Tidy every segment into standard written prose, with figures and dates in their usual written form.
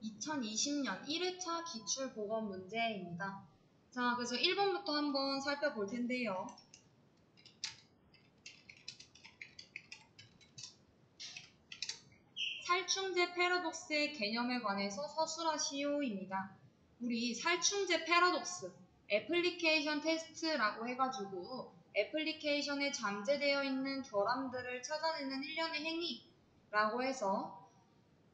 2020년 1회차 기출보건 문제입니다. 자, 그래서 1번부터 한번 살펴볼 텐데요. 살충제 패러독스의 개념에 관해서 서술하시오입니다. 우리 살충제 패러독스, 애플리케이션 테스트라고 해가지고 애플리케이션에 잠재되어 있는 결함들을 찾아내는 일련의 행위라고 해서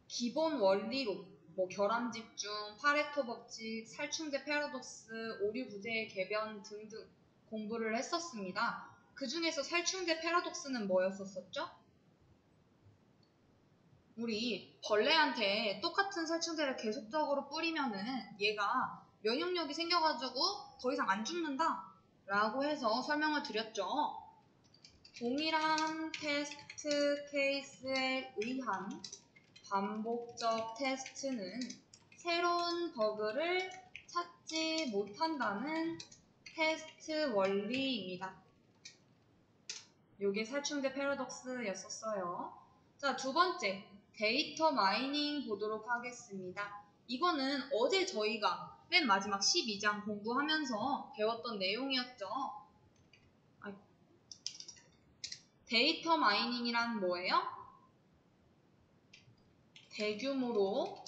기본 원리로 결함 집중, 파레토 법칙, 살충제 패러독스, 오류 부재의 개변 등등 공부를 했었습니다. 그 중에서 살충제 패러독스는 뭐였었죠? 우리 벌레한테 똑같은 살충제를 계속적으로 뿌리면은 얘가 면역력이 생겨가지고 더 이상 안 죽는다 라고 해서 설명을 드렸죠. 동일한 테스트 케이스에 의한 반복적 테스트는 새로운 버그를 찾지 못한다는 테스트 원리입니다. 요게 살충제 패러독스였었어요. 자, 두 번째, 데이터 마이닝 보도록 하겠습니다. 이거는 어제 저희가 맨 마지막 12장 공부하면서 배웠던 내용이었죠. 데이터 마이닝이란 뭐예요? 대규모로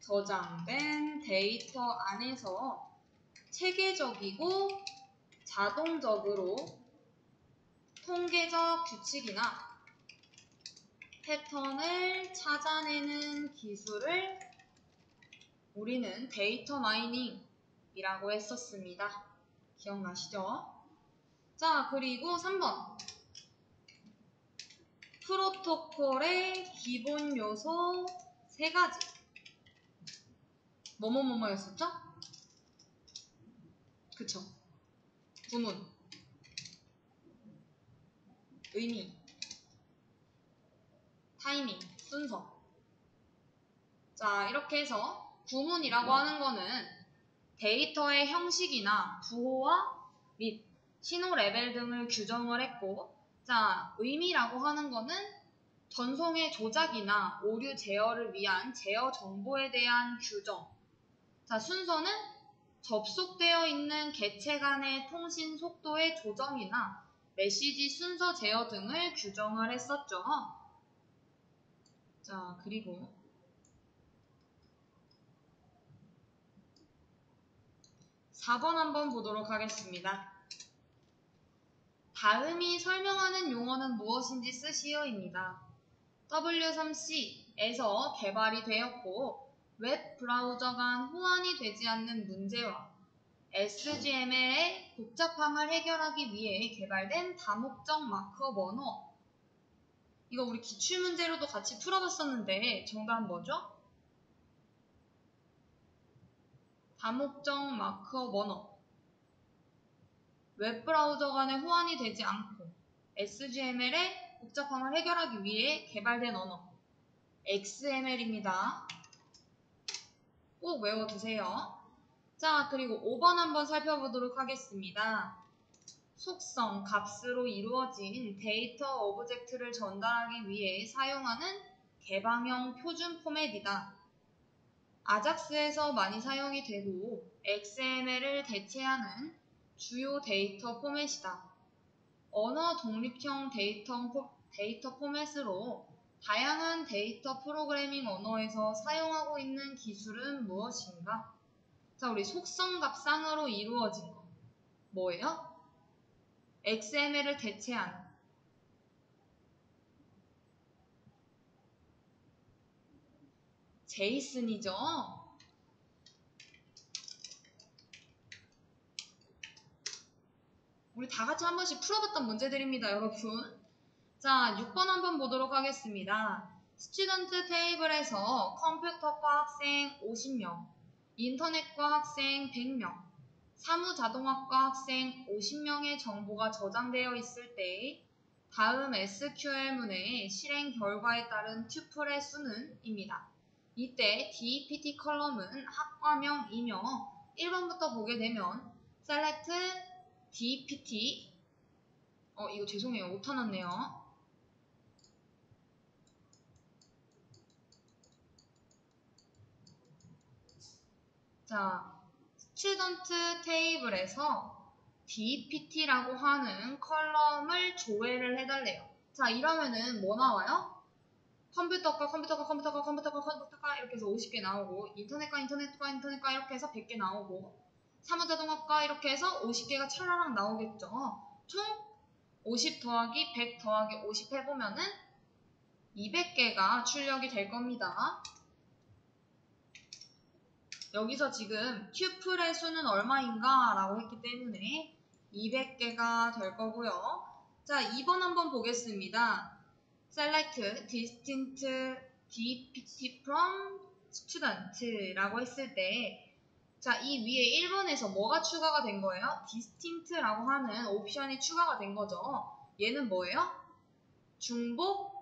저장된 데이터 안에서 체계적이고 자동적으로 통계적 규칙이나 패턴을 찾아내는 기술을 우리는 데이터 마이닝이라고 했었습니다. 기억나시죠? 자, 그리고 3번. 프로토콜의 기본 요소 3가지. 뭐였었죠? 그쵸? 구문, 의미, 타이밍, 순서. 자, 이렇게 해서 구문이라고 하는 거는 데이터의 형식이나 부호와 및 신호 레벨 등을 규정을 했고, 자, 의미라고 하는 거는 전송의 조작이나 오류 제어를 위한 제어 정보에 대한 규정. 자, 순서는 접속되어 있는 개체 간의 통신 속도의 조정이나 메시지 순서 제어 등을 규정을 했었죠. 자, 그리고 4번 한번 보도록 하겠습니다. 다음이 설명하는 용어는 무엇인지 쓰시오입니다. W3C에서 개발이 되었고 웹 브라우저 간 호환이 되지 않는 문제와 SGML의 복잡함을 해결하기 위해 개발된 다목적 마크업 언어. 이거 우리 기출문제로도 같이 풀어봤었는데 정답은 뭐죠? 다목적 마크업 언어. 웹브라우저 간에 호환이 되지 않고 SGML의 복잡함을 해결하기 위해 개발된 언어 XML입니다. 꼭 외워두세요. 자, 그리고 5번 한번 살펴보도록 하겠습니다. 속성, 값으로 이루어진 데이터 오브젝트를 전달하기 위해 사용하는 개방형 표준 포맷이다. 아작스에서 많이 사용이 되고 XML을 대체하는 주요 데이터 포맷이다. 언어 독립형 데이터 포맷으로 다양한 데이터 프로그래밍 언어에서 사용하고 있는 기술은 무엇인가? 자, 우리 속성값상으로 이루어진 거 뭐예요? XML을 대체하는 제이슨이죠. 우리 다 같이 한 번씩 풀어봤던 문제들입니다, 여러분. 자, 6번 한번 보도록 하겠습니다. 스튜던트 테이블에서 컴퓨터과 학생 50명, 인터넷과 학생 100명, 사무자동학과 학생 50명의 정보가 저장되어 있을 때 다음 SQL문의 실행 결과에 따른 튜플의 수는 입니다. 이때 DPT 컬럼은 학과명이며 1번부터 보게 되면 select DPT 이거 죄송해요. 오타 났네요. 자, 스튜던트 테이블에서 DPT라고 하는 컬럼을 조회를 해달래요. 자, 이러면은 뭐 나와요? 컴퓨터과 이렇게 해서 50개 나오고, 인터넷과 이렇게 해서 100개 나오고, 사무자동학과 이렇게 해서 50개가 찰라랑 나오겠죠. 총 50 더하기 100 더하기 50 해보면은 200개가 출력이 될 겁니다. 여기서 지금 튜플의 수는 얼마인가 라고 했기 때문에 200개가 될 거고요. 자, 2번 한번 보겠습니다. Select distinct DPT from student 라고 했을 때, 자, 이 위에 1번에서 뭐가 추가가 된 거예요? distinct라고 하는 옵션이 추가가 된 거죠. 얘는 뭐예요? 중복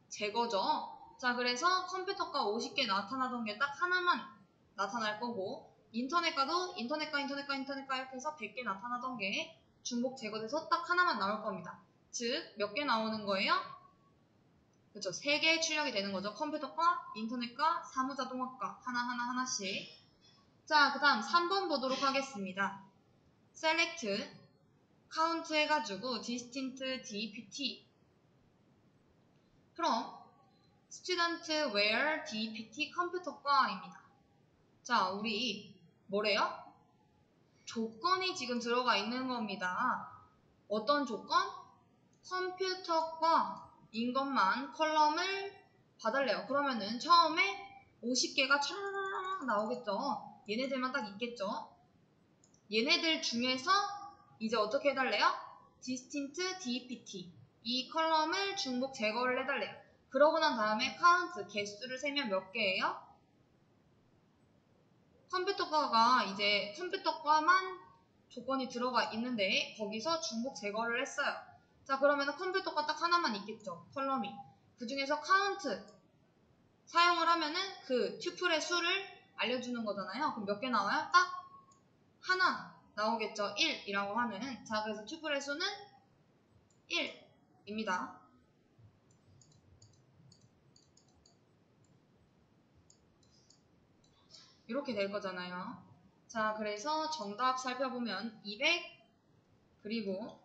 제거죠. 자, 그래서 컴퓨터과 50개 나타나던 게 딱 하나만 나타날 거고, 인터넷과도 인터넷과 이렇게 해서 100개 나타나던 게 중복 제거돼서 딱 하나만 나올 겁니다. 즉, 몇 개 나오는 거예요? 그렇죠. 3개 출력이 되는 거죠. 컴퓨터과, 인터넷과, 사무자동학과 하나씩. 자, 그 다음 3번 보도록 하겠습니다. Select, count 해가지고 distinct DPT from student where DPT 컴퓨터과입니다. 자, 우리 뭐래요? 조건이 지금 들어가 있는 겁니다. 어떤 조건? 컴퓨터과인 것만 컬럼을 봐달래요. 그러면은 처음에 50개가 촤르르르 나오겠죠. 얘네들만 딱 있겠죠. 얘네들 중에서 이제 어떻게 해달래요? distinct DPT 이 컬럼을 중복 제거를 해달래요. 그러고 난 다음에 count 개수를 세면 몇 개예요? 컴퓨터과가 이제 컴퓨터과만 조건이 들어가 있는데 거기서 중복 제거를 했어요. 자, 그러면 컴퓨터과 딱 하나만 있겠죠. 컬럼이. 그 중에서 count 사용을 하면은 그 튜플의 수를 알려주는 거잖아요. 그럼 몇 개 나와요? 딱 하나 나오겠죠. 1이라고 하는. 자, 그래서 튜플의 수는 1입니다. 이렇게 될 거잖아요. 자, 그래서 정답 살펴보면 200 그리고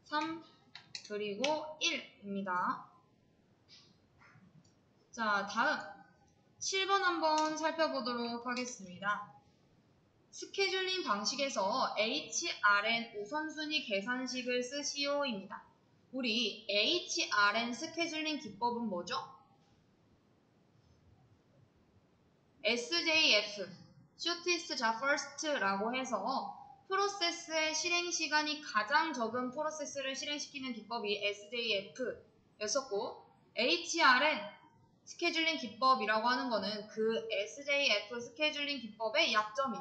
3 그리고 1입니다. 자, 다음 7번 한번 살펴보도록 하겠습니다. 스케줄링 방식에서 HRN 우선순위 계산식을 쓰시오입니다. 우리 HRN 스케줄링 기법은 뭐죠? SJF, Shortest Job First라고 해서 프로세스의 실행 시간이 가장 적은 프로세스를 실행시키는 기법이 SJF였었고, HRN 스케줄링 기법이라고 하는 거는 그 SJF 스케줄링 기법의 약점이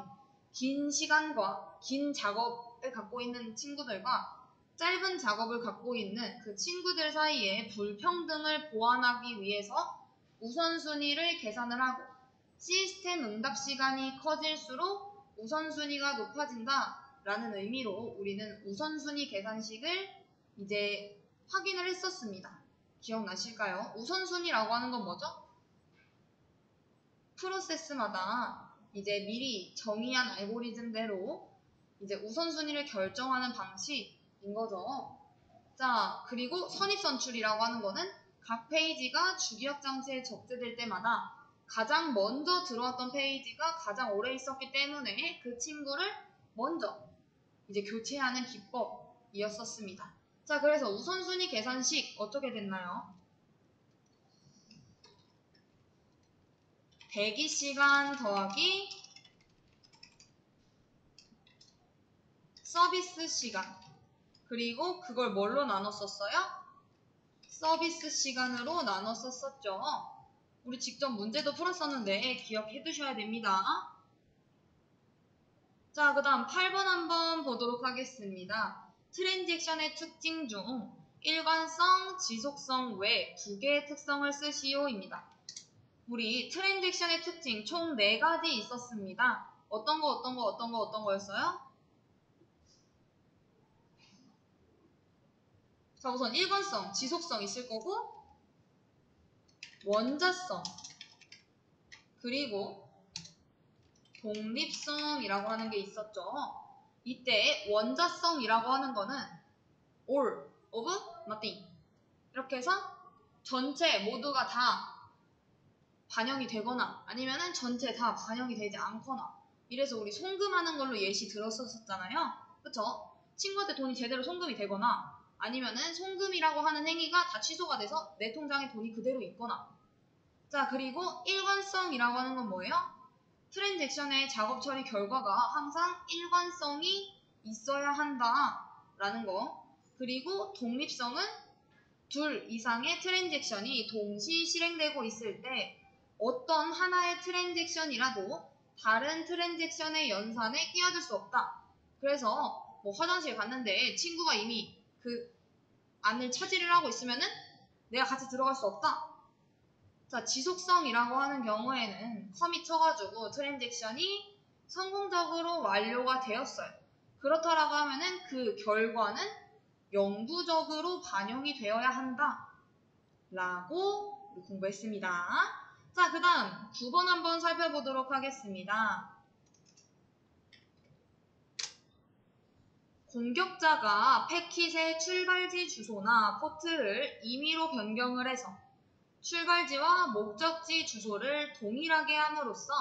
긴 시간과 긴 작업을 갖고 있는 친구들과 짧은 작업을 갖고 있는 그 친구들 사이에 불평등을 보완하기 위해서 우선순위를 계산을 하고 시스템 응답 시간이 커질수록 우선순위가 높아진다 라는 의미로 우리는 우선순위 계산식을 이제 확인을 했었습니다. 기억나실까요? 우선순위라고 하는 건 뭐죠? 프로세스마다 이제 미리 정의한 알고리즘대로 이제 우선순위를 결정하는 방식인 거죠. 자, 그리고 선입선출이라고 하는 거는 각 페이지가 주기억 장치에 적재될 때마다 가장 먼저 들어왔던 페이지가 가장 오래 있었기 때문에 그 친구를 먼저 이제 교체하는 기법이었었습니다. 자, 그래서 우선순위 계산식 어떻게 됐나요? 대기 시간 더하기 서비스 시간. 그리고 그걸 뭘로 나눴었어요? 서비스 시간으로 나눴었었죠. 우리 직접 문제도 풀었었는데 기억해 두셔야 됩니다. 자, 그 다음 8번 한번 보도록 하겠습니다. 트랜잭션의 특징 중 일관성, 지속성 외 2개의 특성을 쓰시오입니다. 우리 트랜잭션의 특징 총 4가지 있었습니다. 어떤 거였어요? 자, 우선 일관성, 지속성 있을 거고 원자성, 그리고 독립성이라고 하는 게 있었죠. 이때 원자성이라고 하는 거는 all of nothing 이렇게 해서 전체 모두가 다 반영이 되거나 아니면은 전체 다 반영이 되지 않거나 이래서 우리 송금하는 걸로 예시 들었었잖아요. 그쵸? 친구한테 돈이 제대로 송금이 되거나 아니면은 송금이라고 하는 행위가 다 취소가 돼서 내 통장에 돈이 그대로 있거나. 자, 그리고 일관성이라고 하는 건 뭐예요? 트랜잭션의 작업 처리 결과가 항상 일관성이 있어야 한다라는 거. 그리고 독립성은 둘 이상의 트랜잭션이 동시 실행되고 있을 때 어떤 하나의 트랜잭션이라도 다른 트랜잭션의 연산에 끼어들 수 없다. 그래서 뭐 화장실 갔는데 친구가 이미 그 안을 차지를 하고 있으면은 내가 같이 들어갈 수 없다. 자, 지속성이라고 하는 경우에는 커밋 쳐가지고 트랜잭션이 성공적으로 완료가 되었어요. 그렇다라고 하면은 그 결과는 영구적으로 반영이 되어야 한다. 라고 공부했습니다. 자, 그 다음 9번 한번 살펴보도록 하겠습니다. 공격자가 패킷의 출발지 주소나 포트를 임의로 변경을 해서 출발지와 목적지 주소를 동일하게 함으로써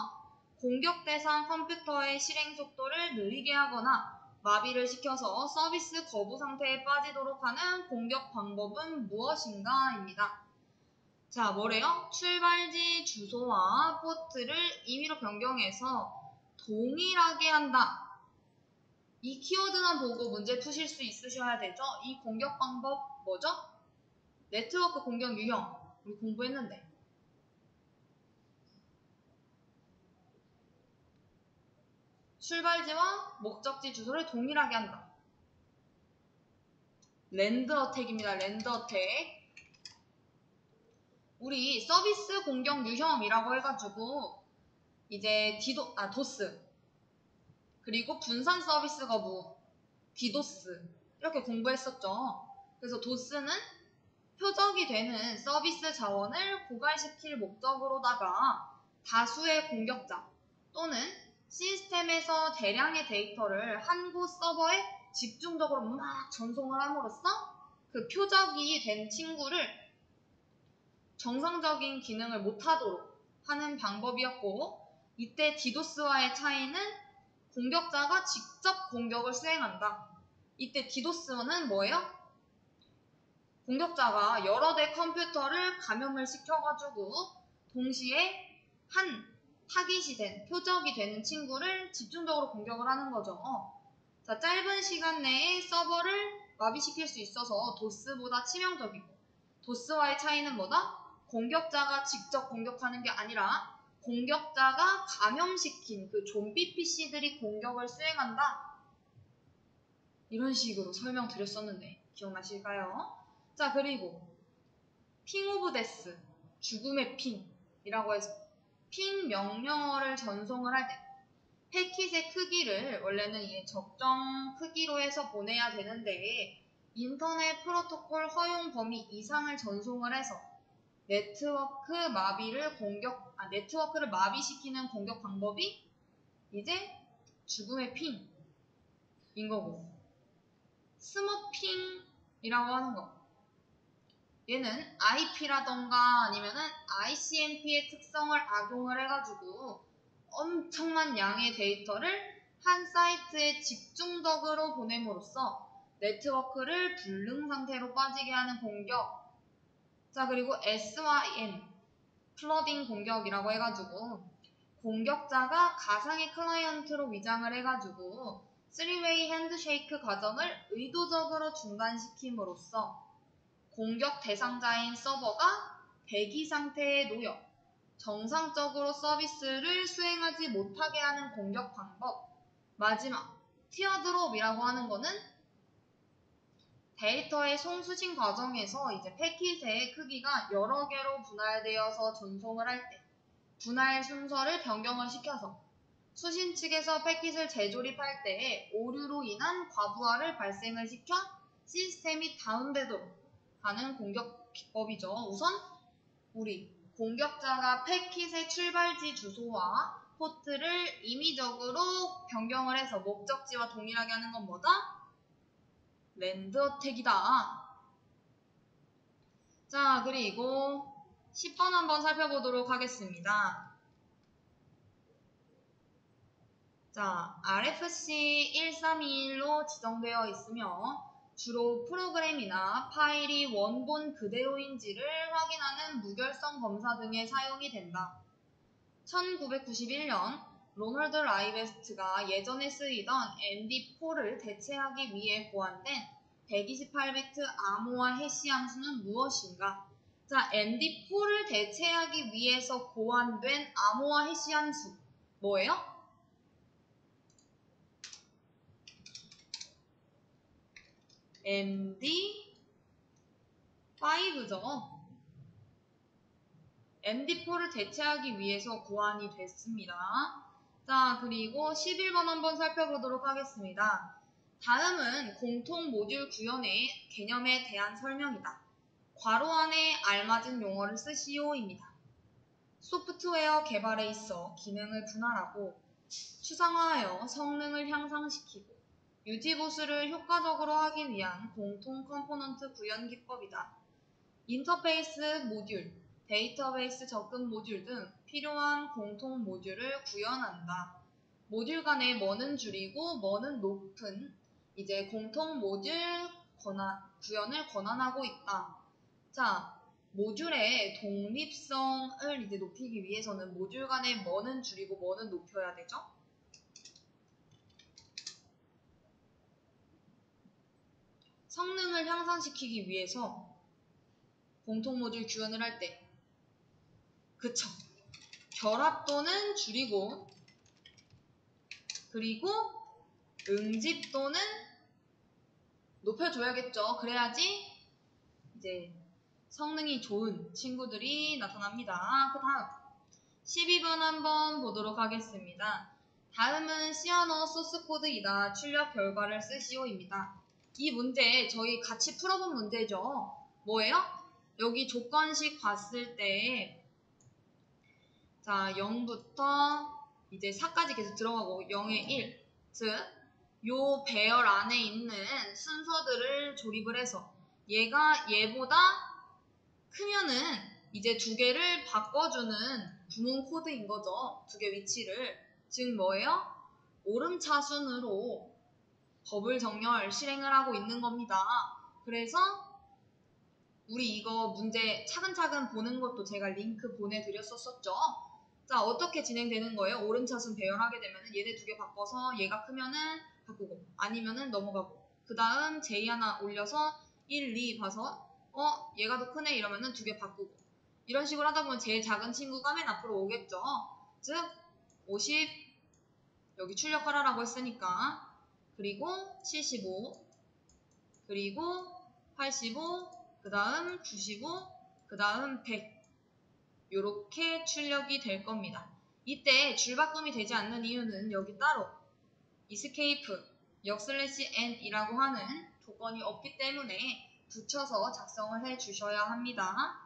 공격 대상 컴퓨터의 실행 속도를 느리게 하거나 마비를 시켜서 서비스 거부 상태에 빠지도록 하는 공격 방법은 무엇인가? 입니다. 자, 뭐래요? 출발지 주소와 포트를 임의로 변경해서 동일하게 한다. 이 키워드만 보고 문제 푸실 수 있으셔야 되죠? 이 공격 방법 뭐죠? 네트워크 공격 유형. 우리 공부했는데. 출발지와 목적지 주소를 동일하게 한다. 랜드 어택입니다. 랜드 어택. 우리 서비스 공격 유형이라고 해가지고 이제 도스 그리고 분산 서비스 거부 디도스 이렇게 공부했었죠. 그래서 도스는 표적이 되는 서비스 자원을 고갈시킬 목적으로다가 다수의 공격자 또는 시스템에서 대량의 데이터를 한 곳 서버에 집중적으로 막 전송을 함으로써 그 표적이 된 친구를 정상적인 기능을 못하도록 하는 방법이었고, 이때 디도스와의 차이는 공격자가 직접 공격을 수행한다. 이때 디도스는 뭐예요? 공격자가 여러 대 컴퓨터를 감염을 시켜가지고 동시에 한 타깃이 된, 표적이 되는 친구를 집중적으로 공격을 하는 거죠. 자, 짧은 시간 내에 서버를 마비시킬 수 있어서 도스보다 치명적이고, 도스와의 차이는 뭐다? 공격자가 직접 공격하는 게 아니라 공격자가 감염시킨 그 좀비 PC들이 공격을 수행한다. 이런 식으로 설명드렸었는데 기억나실까요? 자, 그리고 핑 오브 데스, 죽음의 핑이라고 해서 핑 명령어를 전송을 할 때 패킷의 크기를 원래는 이게 적정 크기로 해서 보내야 되는데 인터넷 프로토콜 허용 범위 이상을 전송을 해서 네트워크를 마비시키는 공격 방법이 이제 죽음의 핑인 거고, 스머핑이라고 하는 거, 얘는 IP라던가 아니면은 ICMP의 특성을 악용을 해가지고 엄청난 양의 데이터를 한 사이트에 집중적으로 보냄으로써 네트워크를 불능 상태로 빠지게 하는 공격. 자, 그리고 SYN, 플러딩 공격이라고 해가지고 공격자가 가상의 클라이언트로 위장을 해가지고 3웨이 핸드쉐이크 과정을 의도적으로 중단시킴으로써 공격 대상자인 서버가 대기 상태에 놓여 정상적으로 서비스를 수행하지 못하게 하는 공격 방법. 마지막, 티어드롭이라고 하는 거는 데이터의 송수신 과정에서 이제 패킷의 크기가 여러 개로 분할되어서 전송을 할 때 분할 순서를 변경을 시켜서 수신 측에서 패킷을 재조립할 때 오류로 인한 과부하를 발생을 시켜 시스템이 다운되도록 하는 공격 기법이죠. 우선 우리 공격자가 패킷의 출발지 주소와 포트를 임의적으로 변경을 해서 목적지와 동일하게 하는 건 뭐다? 랜드 어택이다. 자, 그리고 10번 한번 살펴보도록 하겠습니다. 자, RFC 1321로 지정되어 있으며 주로 프로그램이나 파일이 원본 그대로인지를 확인하는 무결성 검사 등에 사용이 된다. 1991년 로널드 라이베스트가 예전에 쓰이던 MD4를 대체하기 위해 고안된 128비트 암호화 해시 함수는 무엇인가? 자, MD4를 대체하기 위해서 고안된 암호화 해시 함수 뭐예요? MD5죠. MD4를 대체하기 위해서 고안이 됐습니다. 자, 그리고 11번 한번 살펴보도록 하겠습니다. 다음은 공통 모듈 구현의 개념에 대한 설명이다. 괄호 안에 알맞은 용어를 쓰시오입니다. 소프트웨어 개발에 있어 기능을 분할하고 추상화하여 성능을 향상시키고 유지보수를 효과적으로 하기 위한 공통 컴포넌트 구현 기법이다. 인터페이스 모듈, 데이터베이스 접근 모듈 등 필요한 공통 모듈을 구현한다. 모듈 간의 뭐는 줄이고 뭐는 높은 이제 공통 모듈 구현을 권한하고 있다. 자, 모듈의 독립성을 이제 높이기 위해서는 모듈 간의 뭐는 줄이고 뭐는 높여야 되죠? 성능을 향상시키기 위해서 공통 모듈 구현을 할 때 그쵸. 결합도는 줄이고 그리고 응집도는 높여줘야겠죠. 그래야지 이제 성능이 좋은 친구들이 나타납니다. 그 다음 12번 한번 보도록 하겠습니다. 다음은 C 언어 소스 코드이다. 출력 결과를 쓰시오입니다. 이 문제 저희 같이 풀어본 문제죠. 뭐예요? 여기 조건식 봤을 때 자 0부터 이제 4까지 계속 들어가고 0에 1, 즉 요 배열 안에 있는 순서들을 조립을 해서 얘보다 크면은 이제 두 개를 바꿔주는 구문 코드인 거죠. 두 개 위치를. 즉 뭐예요? 오름차순으로 버블 정렬 실행을 하고 있는 겁니다. 그래서 우리 이거 문제 차근차근 보는 것도 제가 링크 보내드렸었죠. 자, 어떻게 진행되는 거예요? 오름차순 배열하게 되면 얘네 두 개 바꿔서 얘가 크면은 바꾸고 아니면은 넘어가고 그 다음 J 하나 올려서 1, 2 봐서 얘가 더 크네 이러면은 두 개 바꾸고 이런 식으로 하다 보면 제일 작은 친구가 맨 앞으로 오겠죠. 즉 50 여기 출력하라라고 했으니까 그리고 75 그리고 85 그 다음 95 그 다음 100 요렇게 출력이 될 겁니다. 이때 줄바꿈이 되지 않는 이유는 여기 따로 escape n 이라고 하는 조건이 없기 때문에 붙여서 작성을 해 주셔야 합니다.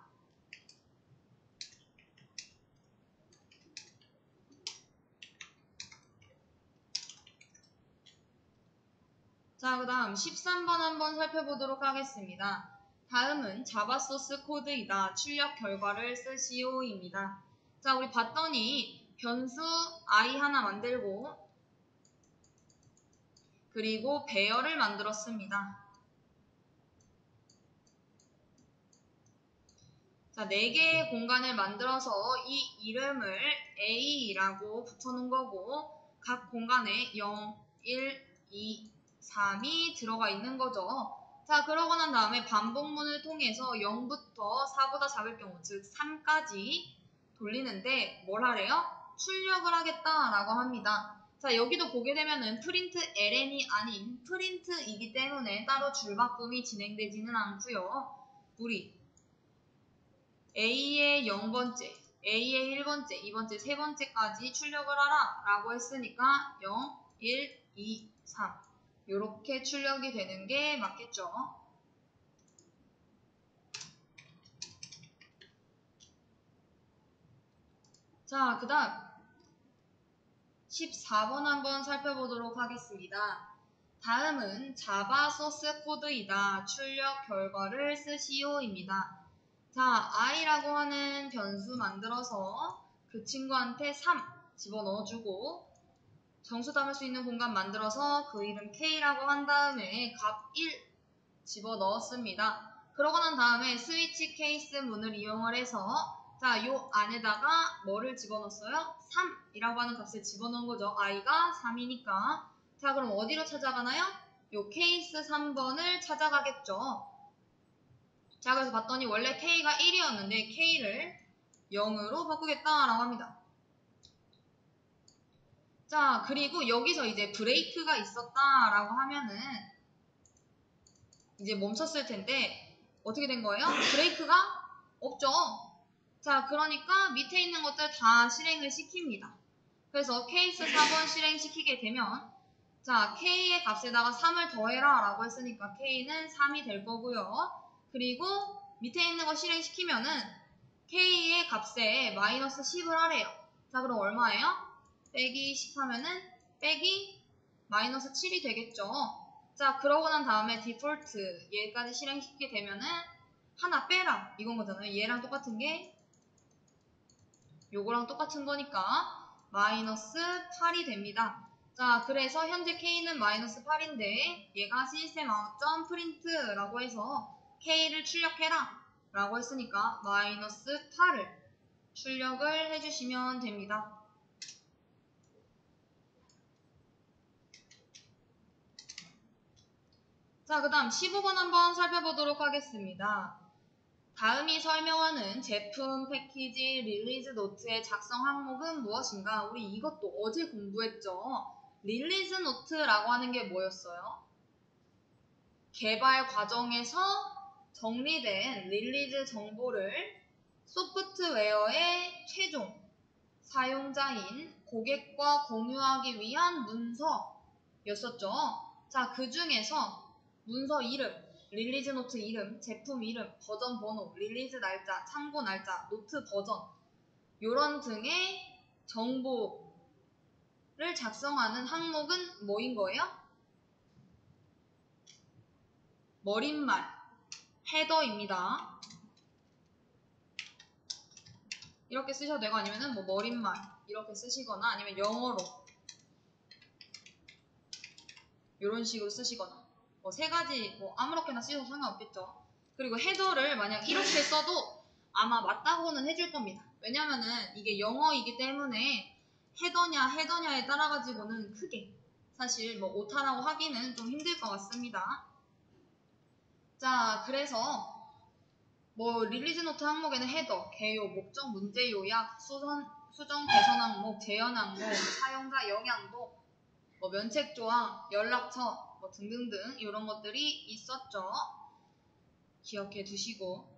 자, 그 다음 13번 한번 살펴보도록 하겠습니다. 다음은 자바 소스 코드이다. 출력 결과를 쓰시오입니다. 자, 우리 봤더니 변수 i 하나 만들고 그리고 배열을 만들었습니다. 자, 4개의 공간을 만들어서 이 이름을 A라고 붙여놓은 거고 각 공간에 0, 1, 2, 3이 들어가 있는 거죠. 자, 그러고 난 다음에 반복문을 통해서 0부터 4보다 작을 경우, 즉 3까지 돌리는데 뭘 하래요? 출력을 하겠다라고 합니다. 자, 여기도 보게 되면은 프린트 ln이 아닌 프린트이기 때문에 따로 줄바꿈이 진행되지는 않고요. 우리 A의 0번째, A의 1번째, 2번째, 3번째까지 출력을 하라 라고 했으니까 0, 1, 2, 3 이렇게 출력이 되는 게 맞겠죠. 자, 그 다음 14번 한번 살펴보도록 하겠습니다. 다음은 자바 소스 코드이다. 출력 결과를 쓰시오입니다. 자, i라고 하는 변수 만들어서 그 친구한테 3 집어넣어주고 정수 담을 수 있는 공간 만들어서 그 이름 k라고 한 다음에 값 1 집어넣었습니다. 그러고 난 다음에 스위치 케이스 문을 이용을 해서 자, 요 안에다가 뭐를 집어넣었어요? 3이라고 하는 값을 집어넣은 거죠. i가 3이니까. 자, 그럼 어디로 찾아가나요? 요 케이스 3번을 찾아가겠죠. 자, 그래서 봤더니 원래 k가 1이었는데 k를 0으로 바꾸겠다라고 합니다. 자, 그리고 여기서 이제 브레이크가 있었다라고 하면은 이제 멈췄을 텐데 어떻게 된 거예요? 브레이크가 없죠. 자, 그러니까 밑에 있는 것들 다 실행을 시킵니다. 그래서 케이스 4번 실행시키게 되면 자, k의 값에다가 3을 더해라 라고 했으니까 k는 3이 될 거고요. 그리고 밑에 있는 거 실행시키면은 k의 값에 마이너스 10을 하래요. 자, 그럼 얼마예요? 빼기 10 하면은 빼기 마이너스 7이 되겠죠. 자, 그러고 난 다음에 디폴트 얘까지 실행시키게 되면은 하나 빼라 이건 거잖아요. 얘랑 똑같은 게 요거랑 똑같은 거니까 마이너스 8이 됩니다. 자, 그래서 현재 k는 마이너스 8인데 얘가 시스템 아웃 프린트라고 해서 k를 출력해라 라고 했으니까 마이너스 8을 출력을 해주시면 됩니다. 자, 그 다음 15번 한번 살펴보도록 하겠습니다. 다음이 설명하는 제품, 패키지, 릴리즈 노트의 작성 항목은 무엇인가? 우리 이것도 어제 공부했죠. 릴리즈 노트라고 하는 게 뭐였어요? 개발 과정에서 정리된 릴리즈 정보를 소프트웨어의 최종 사용자인 고객과 공유하기 위한 문서였었죠. 자, 그 중에서 문서 이름, 릴리즈 노트 이름, 제품 이름, 버전 번호, 릴리즈 날짜, 참고 날짜, 노트 버전 요런 등의 정보를 작성하는 항목은 뭐인 거예요? 머릿말, 헤더입니다. 이렇게 쓰셔도 되고 아니면은 뭐 머릿말 이렇게 쓰시거나 아니면 영어로 이런 식으로 쓰시거나 뭐 세 가지 뭐 아무렇게나 쓰셔도 상관없겠죠. 그리고 헤더를 만약 이렇게 써도 아마 맞다고는 해줄 겁니다. 왜냐면은 이게 영어이기 때문에 헤더냐에 따라 가지고는 크게 사실 뭐 오타라고 하기는 좀 힘들 것 같습니다. 자, 그래서 뭐 릴리즈 노트 항목에는 헤더, 개요, 목적, 문제 요약, 수정 개선 항목, 재현 항목, 사용자 영향도, 뭐 면책 조항, 연락처 뭐 등등등 이런 것들이 있었죠. 기억해 두시고.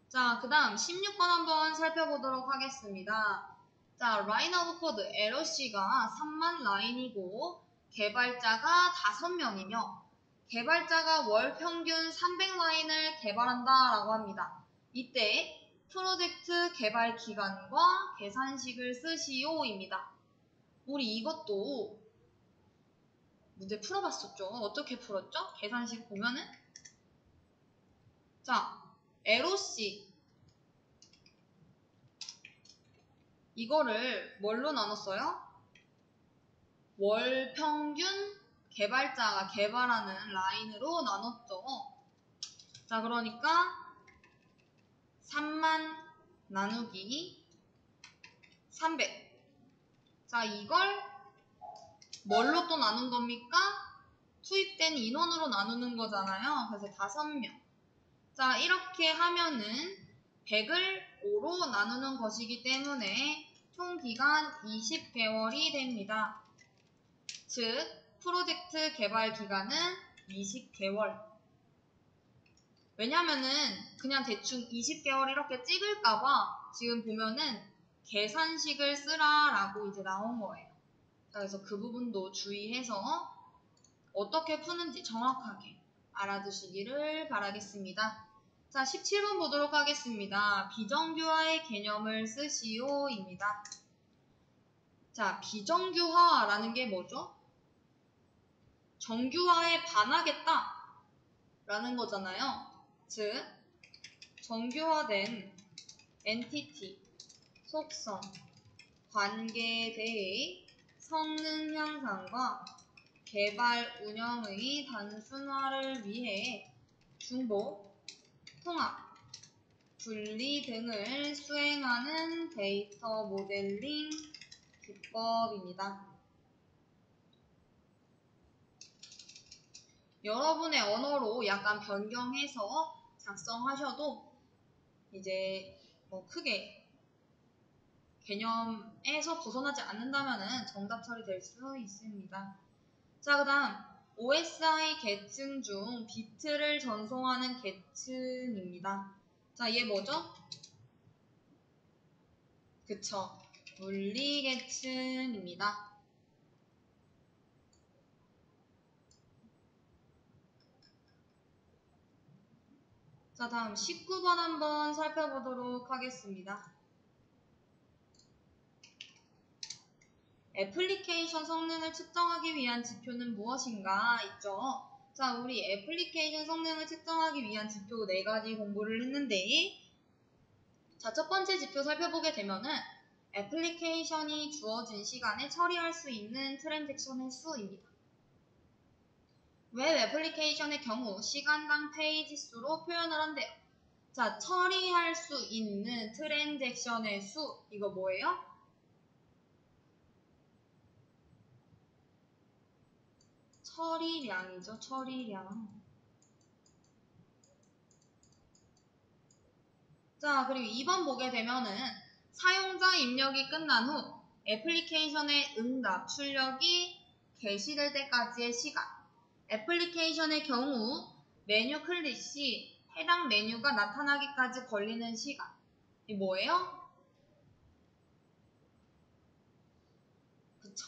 자, 그 다음 16번 한번 살펴보도록 하겠습니다. 자, 라인 오브 코드 LOC가 3만 라인이고 개발자가 5명이며 개발자가 월 평균 300라인을 개발한다 라고 합니다. 이때 프로젝트 개발 기간과 계산식을 쓰시오입니다. 우리 이것도 문제 풀어봤었죠. 어떻게 풀었죠? 계산식 보면은 자, LOC 이거를 뭘로 나눴어요? 월 평균 개발자가 개발하는 라인으로 나눴죠. 자, 그러니까 3만 나누기 300. 자, 이걸 뭘로 또 나눈 겁니까? 투입된 인원으로 나누는 거잖아요. 그래서 5명. 자, 이렇게 하면은 100을 5로 나누는 것이기 때문에 총 기간 20개월이 됩니다. 즉, 프로젝트 개발 기간은 20개월. 왜냐면은 그냥 대충 20개월 이렇게 찍을까봐 지금 보면은 계산식을 쓰라라고 이제 나온 거예요. 그래서 그 부분도 주의해서 어떻게 푸는지 정확하게 알아두시기를 바라겠습니다. 자, 17번 보도록 하겠습니다. 비정규화의 개념을 쓰시오입니다. 자, 비정규화라는 게 뭐죠? 정규화에 반하겠다 라는 거잖아요. 즉, 정규화된 엔티티, 속성, 관계에 대해 성능 향상과 개발 운영의 단순화를 위해 중복, 통합, 분리 등을 수행하는 데이터 모델링 기법입니다. 여러분의 언어로 약간 변경해서 작성하셔도 이제 뭐 크게 개념에서 벗어나지 않는다면 정답 처리될 수 있습니다. 자, 그 다음 OSI 계층 중 비트를 전송하는 계층입니다. 자, 얘 뭐죠? 그쵸, 물리 계층입니다. 자, 다음 19번 한번 살펴보도록 하겠습니다. 애플리케이션 성능을 측정하기 위한 지표는 무엇인가 있죠. 자, 우리 애플리케이션 성능을 측정하기 위한 지표 4가지 공부를 했는데, 자, 첫 번째 지표 살펴보게 되면은 애플리케이션이 주어진 시간에 처리할 수 있는 트랜잭션의 수입니다. 웹 애플리케이션의 경우 시간당 페이지 수로 표현을 한대요. 자, 처리할 수 있는 트랜잭션의 수, 이거 뭐예요? 처리량이죠, 처리량. 자, 그리고 2번 보게 되면은 사용자 입력이 끝난 후 애플리케이션의 응답, 출력이 개시될 때까지의 시간. 애플리케이션의 경우 메뉴 클릭 시 해당 메뉴가 나타나기까지 걸리는 시간. 이 뭐예요? 그쵸.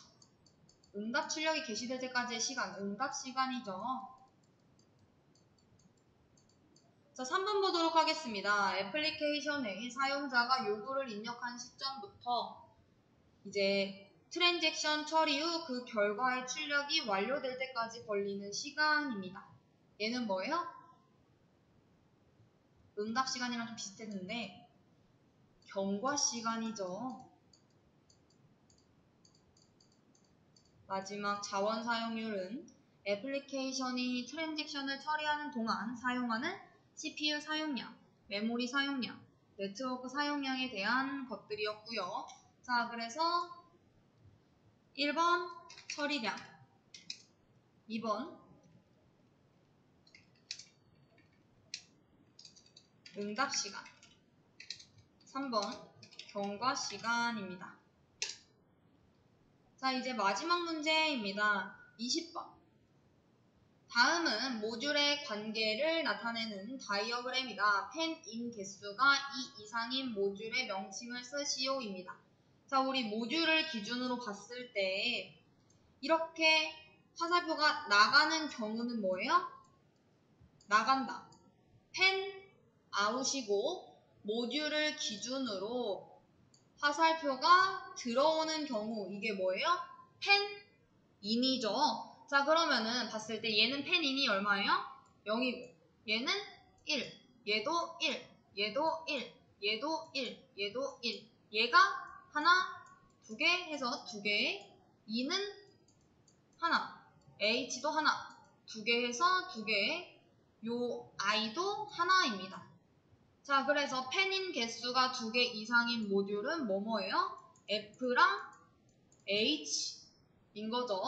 응답 출력이 개시될 때까지의 시간, 응답 시간이죠. 자, 3번 보도록 하겠습니다. 애플리케이션의 사용자가 요구를 입력한 시점부터 이제 트랜잭션 처리 후 그 결과의 출력이 완료될 때까지 걸리는 시간입니다. 얘는 뭐예요? 응답 시간이랑 좀 비슷했는데 경과 시간이죠. 마지막 자원 사용률은 애플리케이션이 트랜잭션을 처리하는 동안 사용하는 CPU 사용량, 메모리 사용량, 네트워크 사용량에 대한 것들이었고요. 자, 그래서 1번 처리량, 2번 응답 시간, 3번 경과 시간입니다. 자, 이제 마지막 문제입니다. 20번. 다음은 모듈의 관계를 나타내는 다이어그램이다. 펜인 개수가 2 이상인 모듈의 명칭을 쓰시오입니다. 자, 우리 모듈을 기준으로 봤을 때 이렇게 화살표가 나가는 경우는 뭐예요? 나간다. 펜 아웃이고 모듈을 기준으로 화살표가 들어오는 경우 이게 뭐예요? 펜 인이죠. 자, 그러면은 봤을 때 얘는 펜 인이 얼마예요? 0이고 얘는 1, 얘도 1, 얘도 1, 얘도 1, 얘도 1. 얘가 하나, 두 개 해서 두 개, 2는 하나, H도 하나, 두 개 해서 두 개, 요 I도 하나입니다. 자, 그래서 펜인 개수가 2개 이상인 모듈은 뭐뭐예요? F랑 H인 거죠.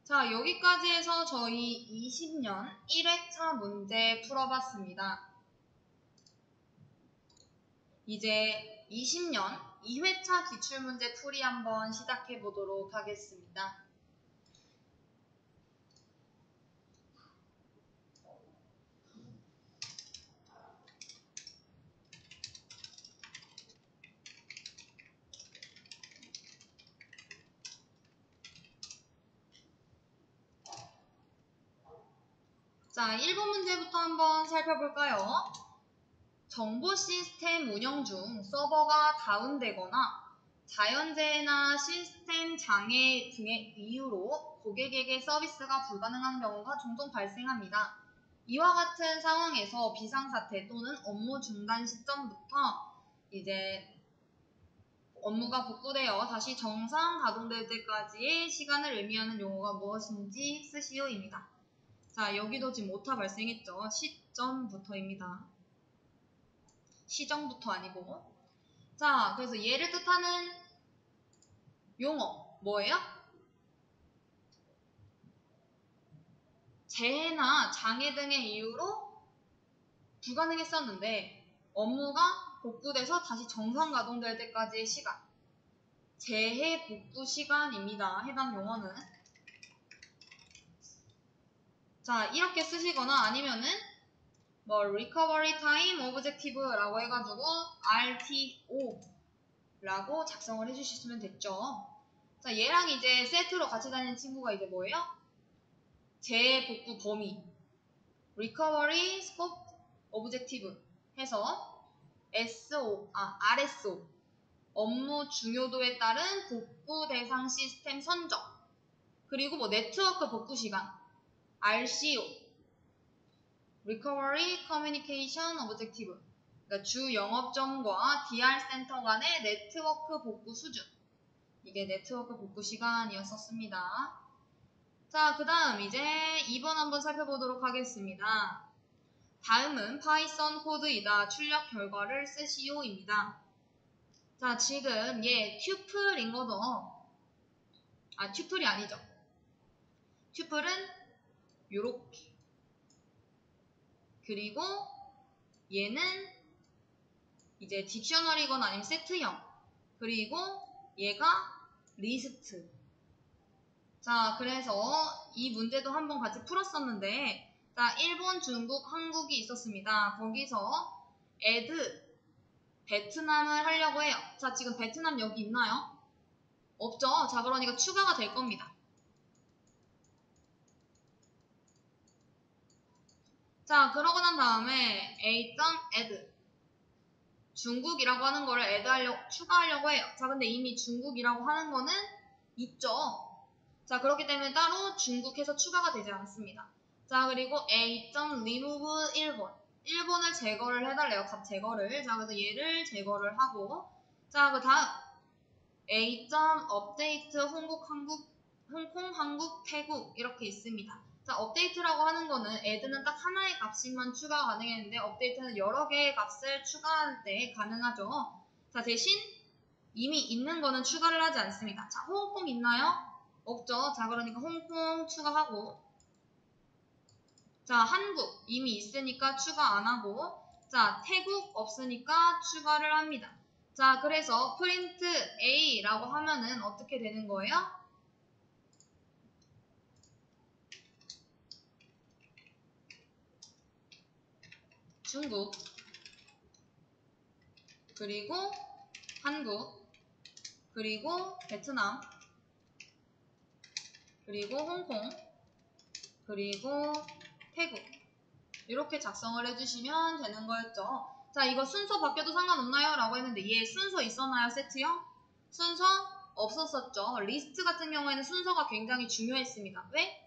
자, 여기까지 해서 저희 20년 1회차 문제 풀어봤습니다. 이제 20년 2회차 기출문제 풀이 한번 시작해 보도록 하겠습니다. 자, 1번 문제부터 한번 살펴볼까요? 정보 시스템 운영 중 서버가 다운되거나 자연재해나 시스템 장애 등의 이유로 고객에게 서비스가 불가능한 경우가 종종 발생합니다. 이와 같은 상황에서 비상사태 또는 업무 중단 시점부터 이제 업무가 복구되어 다시 정상 가동될 때까지의 시간을 의미하는 용어가 무엇인지 쓰시오입니다. 자, 여기도 지금 오타 발생했죠. 시점부터입니다. 시정부터 아니고. 자, 그래서 얘를 뜻하는 용어 뭐예요? 재해나 장애 등의 이유로 불가능했었는데 업무가 복구돼서 다시 정상 가동될 때까지의 시간, 재해 복구 시간입니다. 해당 용어는. 자, 이렇게 쓰시거나 아니면은 뭐 recovery time objective라고 해가지고 RTO라고 작성을 해주시면 됐죠. 자, 얘랑 이제 세트로 같이 다니는 친구가 이제 뭐예요? 재복구 범위 recovery scope objective 해서 RSO 업무 중요도에 따른 복구 대상 시스템 선정, 그리고 뭐 네트워크 복구 시간 RCO Recovery Communication Objective, 그러니까 주 영업점과 DR 센터 간의 네트워크 복구 수준, 이게 네트워크 복구 시간이었었습니다. 자, 그 다음 이제 2번 한번 살펴보도록 하겠습니다. 다음은 파이썬 코드이다. 출력 결과를 쓰시오입니다. 자, 지금 얘 튜플인 거죠. 튜플이 아니죠. 튜플은 요렇게. 그리고 얘는 이제 딕셔너리거나 아니면 세트형. 그리고 얘가 리스트. 자, 그래서 이 문제도 한번 같이 풀었었는데, 자, 일본, 중국, 한국이 있었습니다. 거기서 add 베트남을 하려고 해요. 자, 지금 베트남 여기 있나요? 없죠? 자, 그러니까 추가가 될 겁니다. 자, 그러고 난 다음에 a.add 중국이라고 하는 거를 추가하려고 해요. 자, 근데 이미 중국이라고 하는 거는 있죠. 자, 그렇기 때문에 따로 중국해서 추가가 되지 않습니다. 자, 그리고 a.remove 일본을 제거를 해달래요. 값 제거를. 자, 그래서 얘를 제거를 하고, 자, 그 다음 a.update 홍콩, 한국, 태국 이렇게 있습니다. 자, 업데이트라고 하는 거는 add는 딱 하나의 값씩만 추가가 가능했는데 업데이트는 여러 개의 값을 추가할 때 가능하죠. 자, 대신 이미 있는 거는 추가를 하지 않습니다. 자, 홍콩 있나요? 없죠. 자, 그러니까 홍콩 추가하고, 자, 한국 이미 있으니까 추가 안 하고, 자, 태국 없으니까 추가를 합니다. 자, 그래서 print a라고 하면은 어떻게 되는 거예요? 중국, 그리고 한국, 그리고 베트남, 그리고 홍콩, 그리고 태국, 이렇게 작성을 해주시면 되는 거였죠. 자, 이거 순서 바뀌어도 상관없나요? 라고 했는데 얘 순서 있었나요? 세트형? 순서 없었었죠. 리스트 같은 경우에는 순서가 굉장히 중요했습니다. 왜?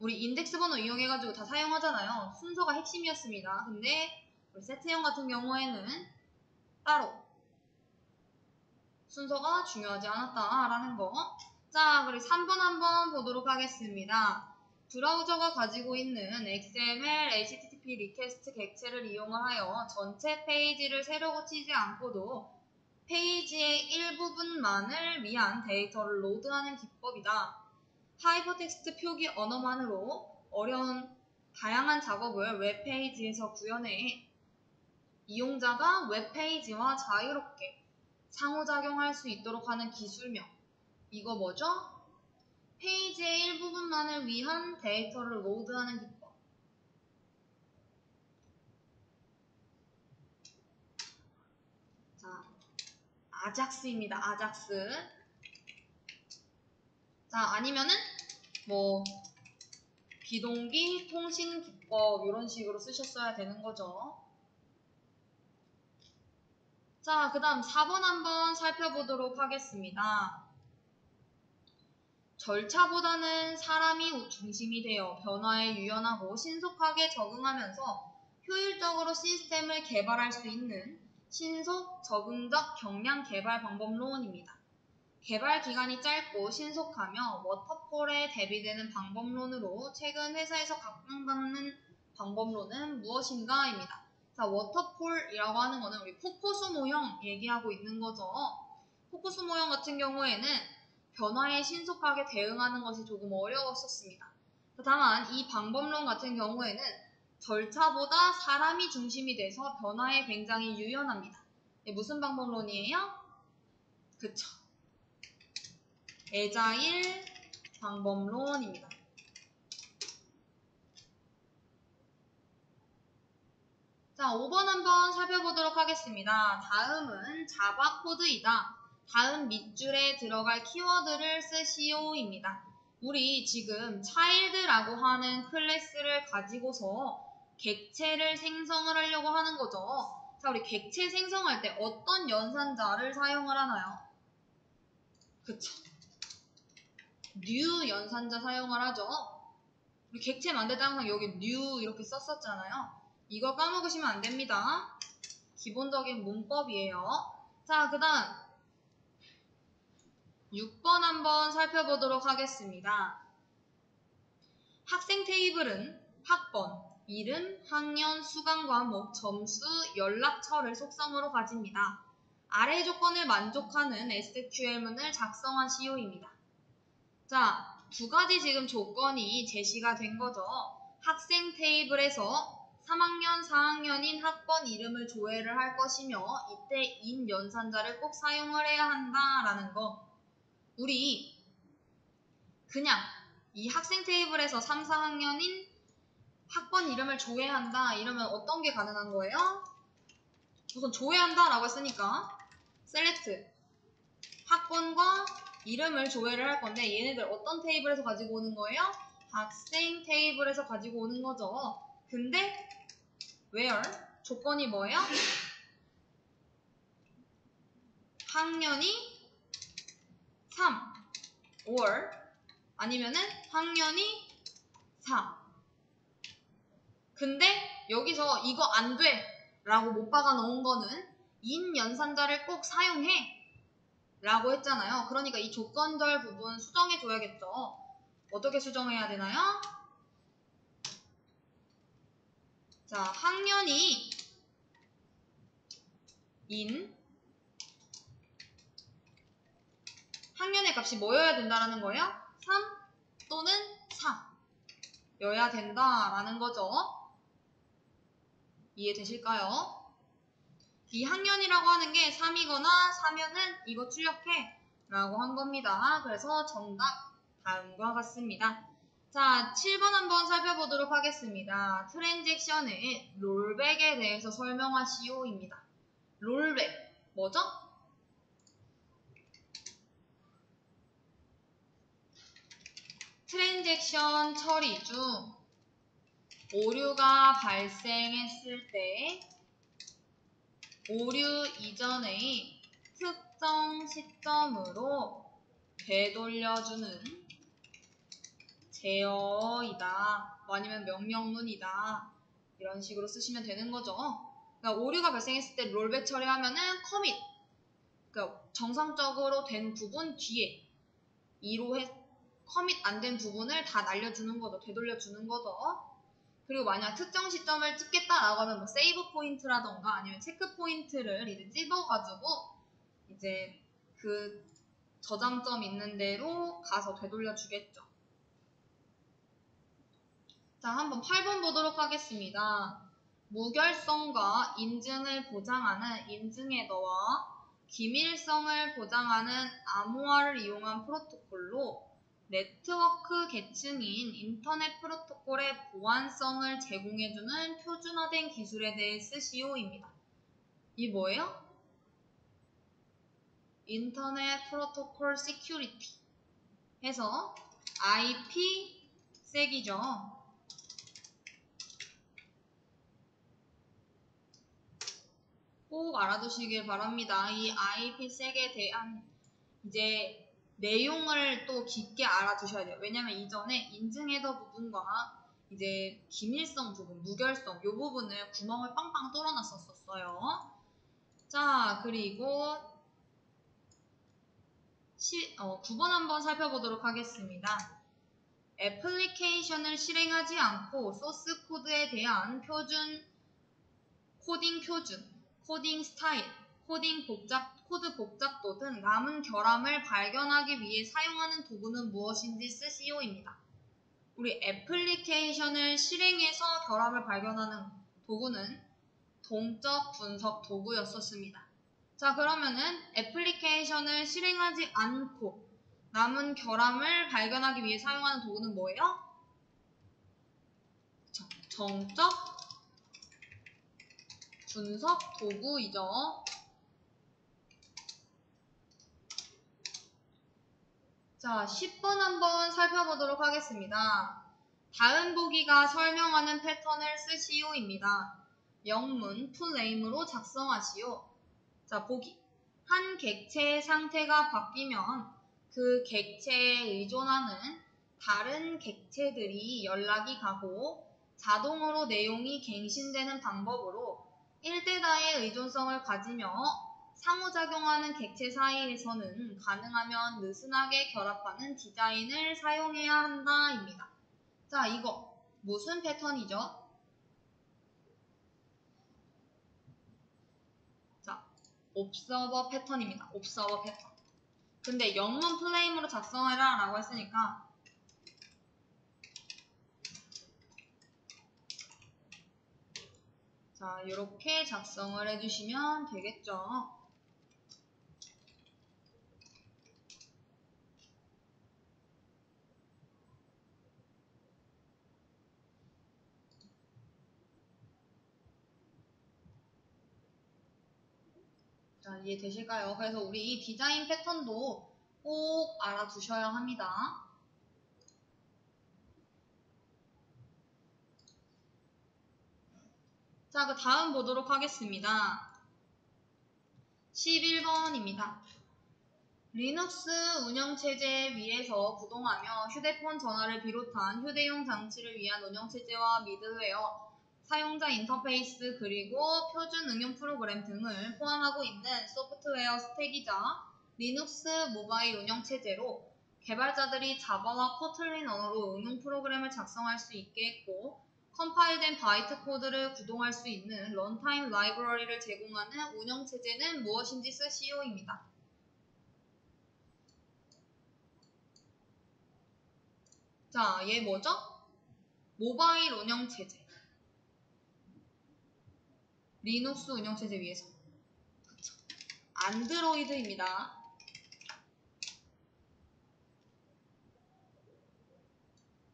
우리 인덱스 번호 이용해가지고 다 사용하잖아요. 순서가 핵심이었습니다. 근데 우리 세트형 같은 경우에는 따로 순서가 중요하지 않았다라는 거. 자, 그리고 3번 한번 보도록 하겠습니다. 브라우저가 가지고 있는 XML, HTTP 리퀘스트 객체를 이용하여 전체 페이지를 새로 고치지 않고도 페이지의 일부분만을 위한 데이터를 로드하는 기법이다. 하이퍼텍스트 표기 언어만으로 어려운 다양한 작업을 웹페이지에서 구현해 이용자가 웹페이지와 자유롭게 상호작용할 수 있도록 하는 기술명. 이거 뭐죠? 페이지의 일부분만을 위한 데이터를 로드하는 기법. 자, 아작스입니다. 아작스. 자, 아니면은 뭐 비동기 통신기법 이런 식으로 쓰셨어야 되는 거죠. 자, 그 다음 4번 한번 살펴보도록 하겠습니다. 절차보다는 사람이 중심이 되어 변화에 유연하고 신속하게 적응하면서 효율적으로 시스템을 개발할 수 있는 신속, 적응적 경량 개발 방법론입니다. 개발 기간이 짧고 신속하며 워터폴에 대비되는 방법론으로 최근 회사에서 각광받는 방법론은 무엇인가? 입니다. 자, 워터폴이라고 하는 거는 우리 폭포수 모형 얘기하고 있는 거죠. 폭포수 모형 같은 경우에는 변화에 신속하게 대응하는 것이 조금 어려웠었습니다. 다만 이 방법론 같은 경우에는 절차보다 사람이 중심이 돼서 변화에 굉장히 유연합니다. 무슨 방법론이에요? 그쵸. 에자일 방법론입니다. 자, 5번 한번 살펴보도록 하겠습니다. 다음은 자바 코드이다. 다음 밑줄에 들어갈 키워드를 쓰시오입니다. 우리 지금 child라고 하는 클래스를 가지고서 객체를 생성을 하려고 하는 거죠. 자, 우리 객체 생성할 때 어떤 연산자를 사용을 하나요? 그쵸. new 연산자 사용을 하죠. 우리 객체 만들 때 항상 여기 new 이렇게 썼었잖아요. 이거 까먹으시면 안 됩니다. 기본적인 문법이에요. 자, 그 다음 6번 한번 살펴보도록 하겠습니다. 학생 테이블은 학번, 이름, 학년, 수강 과목, 점수, 연락처를 속성으로 가집니다. 아래 조건을 만족하는 SQL문을 작성하시오입니다. 자, 두 가지 지금 조건이 제시가 된 거죠. 학생 테이블에서 3학년, 4학년인 학번 이름을 조회를 할 것이며 이때 인 연산자를 꼭 사용을 해야 한다라는 거. 우리 그냥 이 학생 테이블에서 3, 4학년인 학번 이름을 조회한다 이러면 어떤 게 가능한 거예요? 우선 조회한다 라고 했으니까 select 학번과 이름을 조회를 할 건데 얘네들 어떤 테이블에서 가지고 오는 거예요? 학생 테이블에서 가지고 오는 거죠. 근데 where? 조건이 뭐예요? 학년이 3 or 아니면은 학년이 4. 근데 여기서 이거 안 돼 라고 못 박아 놓은 거는 인 연산자를 꼭 사용해 라고 했잖아요. 그러니까 이 조건절 부분 수정해 줘야겠죠. 어떻게 수정해야 되나요? 자, 학년이 인 학년의 값이 뭐여야 된다라는 거예요? 3 또는 4 여야 된다라는 거죠. 이해되실까요? 이 학년이라고 하는 게 3이거나 4면은 이거 출력해 라고 한 겁니다. 그래서 정답 다음과 같습니다. 자, 7번 한번 살펴보도록 하겠습니다. 트랜잭션의 롤백에 대해서 설명하시오입니다. 롤백 뭐죠? 트랜잭션 처리 중 오류가 발생했을 때 오류 이전의 특정 시점으로 되돌려주는 제어이다. 아니면 명령문이다. 이런 식으로 쓰시면 되는 거죠. 그러니까 오류가 발생했을 때 롤백 처리하면은 커밋. 그러니까 정상적으로 된 부분 뒤에 2로 커밋 안 된 부분을 다 날려주는 거죠. 되돌려주는 거죠. 그리고 만약 특정 시점을 찍겠다라고 하면 뭐 세이브 포인트라던가 아니면 체크 포인트를 이제 찝어가지고 이제 그 저장점 있는 대로 가서 되돌려 주겠죠. 자, 한번 8번 보도록 하겠습니다. 무결성과 인증을 보장하는 인증헤더와 기밀성을 보장하는 암호화를 이용한 프로토콜로 네트워크 계층인 인터넷 프로토콜의 보안성을 제공해주는 표준화된 기술에 대해 쓰시오입니다. 이 뭐예요? 인터넷 프로토콜 시큐리티 해서 IPsek이죠. 꼭 알아두시길 바랍니다. 이 IP색에 대한 이제 내용을 또 깊게 알아두셔야 돼요. 왜냐면 이전에 인증헤더 부분과 이제 기밀성 부분, 무결성 이 부분을 구멍을 빵빵 뚫어놨었어요. 자, 그리고 9번 한번 살펴보도록 하겠습니다. 애플리케이션을 실행하지 않고 소스 코드에 대한 코딩 표준, 코딩 스타일, 코드 복잡도 등 남은 결함을 발견하기 위해 사용하는 도구는 무엇인지 쓰시오입니다. 우리 애플리케이션을 실행해서 결함을 발견하는 도구는 동적 분석 도구였었습니다. 자, 그러면은 애플리케이션을 실행하지 않고 남은 결함을 발견하기 위해 사용하는 도구는 뭐예요? 정적 분석 도구이죠. 자, 10번 한번 살펴보도록 하겠습니다. 다음 보기가 설명하는 패턴을 쓰시오입니다. 영문 풀네임으로 작성하시오. 자, 보기. 한 객체의 상태가 바뀌면 그 객체에 의존하는 다른 객체들이 연락이 가고 자동으로 내용이 갱신되는 방법으로 1대 다의 의존성을 가지며 상호작용하는 객체 사이에서는 가능하면 느슨하게 결합하는 디자인을 사용해야 한다입니다. 자, 이거 무슨 패턴이죠? 자, 옵서버 패턴입니다. 옵서버 패턴. 근데 영문 플레임으로 작성해라 라고 했으니까 자, 이렇게 작성을 해주시면 되겠죠. 자, 이해되실까요? 그래서 우리 이 디자인 패턴도 꼭 알아두셔야 합니다. 자, 그 다음 보도록 하겠습니다. 11번입니다. 리눅스 운영체제 위에서 구동하며 휴대폰 전화를 비롯한 휴대용 장치를 위한 운영체제와 미들웨어, 사용자 인터페이스 그리고 표준 응용 프로그램 등을 포함하고 있는 소프트웨어 스택이자 리눅스 모바일 운영체제로 개발자들이 자바와 코틀린 언어로 응용 프로그램을 작성할 수 있게 했고 컴파일된 바이트 코드를 구동할 수 있는 런타임 라이브러리를 제공하는 운영체제는 무엇인지 쓰시오입니다. 자, 얘 뭐죠? 모바일 운영체제. 리눅스 운영체제 위에서. 그쵸. 안드로이드입니다.